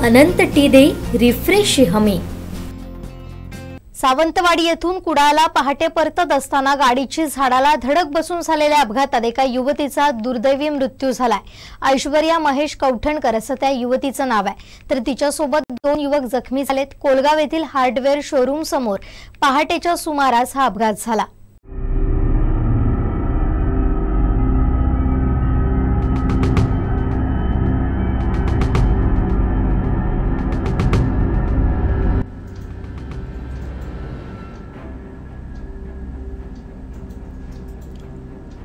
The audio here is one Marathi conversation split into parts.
अनंत टीदे रिफ्रेश हमी। सावंतवाडी येथून कुडाळला पहाटे परतत असताना गाडीची झाडाला धडक बसून झालेल्या अपघातात एका युवतीचा दुर्दैवी मृत्यू झालाय। ऐश्वर्या महेश कौठणकर असं त्या युवतीचं नाव आहे, तर तिच्यासोबत 2 युवक जखमी झालेत। कोलगाव येथील हार्डवेअर शोरूम समोर पहाटेच्या सुमारास हा अपघात झाला।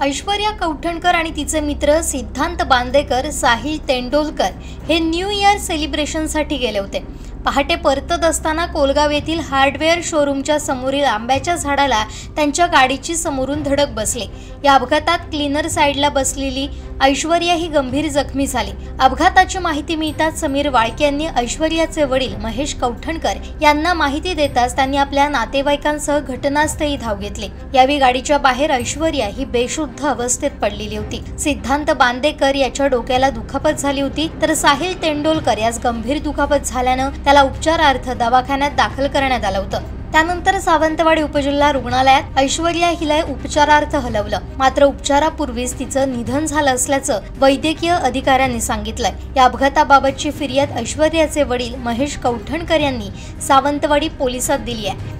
ऐश्वर्या कौठणकर आणि तिचे मित्र सिद्धांत बांदेकर, साहिल तेंडोलकर हे न्यू इयर सेलिब्रेशनसाठी गेले होते। पहाटे परतत असताना कोलगाव येथील हार्डवेअर शोरूमच्या समोरील आंब्याच्या झाडाला त्यांच्या गाडीची समोरून धडक बसली। या अपघातात क्लीनर साइडला बसलेली ऐश्वर्या ही गंभीर जखमी झाली। अपघाताची माहिती मिळताच समीर वाळके यांनी ऐश्वर्याचे वडील महेश कौठणकर यांना माहिती देताच त्यांनी आपल्या नातेवाईकांसह घटनास्थळी धाव घेतली। यावेळी गाडीच्या बाहेर ऐश्वर्या ही बेशुद्ध अवस्थेत पडलेली होती। सिद्धांत बांदेकर याच्या डोक्याला दुखापत झाली होती, तर साहिल तेंडोलकर यास गंभीर दुखापत झाल्याने त्याला उपचारार्थ दवाखान्यात दाखल करण्यात आलं होतं। त्यानंतर सावंतवाडी उपजिल्हा रुग्णालयात ऐश्वर्या हिला उपचारार्थ हलवलं, मात्र उपचारापूर्वीच तिचं निधन झालं असल्याचं वैद्यकीय अधिकाऱ्यांनी सांगितलंय। या अपघाताबाबतची फिर्याद ऐश्वर्याचे वडील महेश कौठणकर यांनी सावंतवाडी पोलिसात दिली आहे।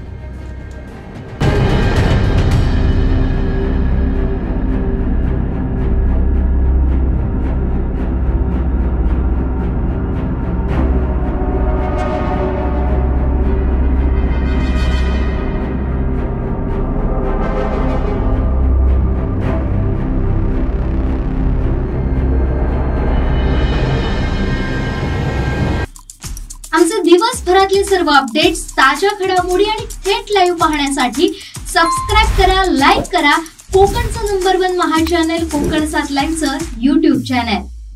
आमचे दिवसभरातले सर्व अपडेट्स, ताज्या घडामोडी आणि थेट लाईव्ह पाहण्यासाठी सबस्क्राइब करा, लाईक करा कोकणचं नंबर 1 महा चॅनल कोकण 7 लाईव्हचं YouTube चॅनल।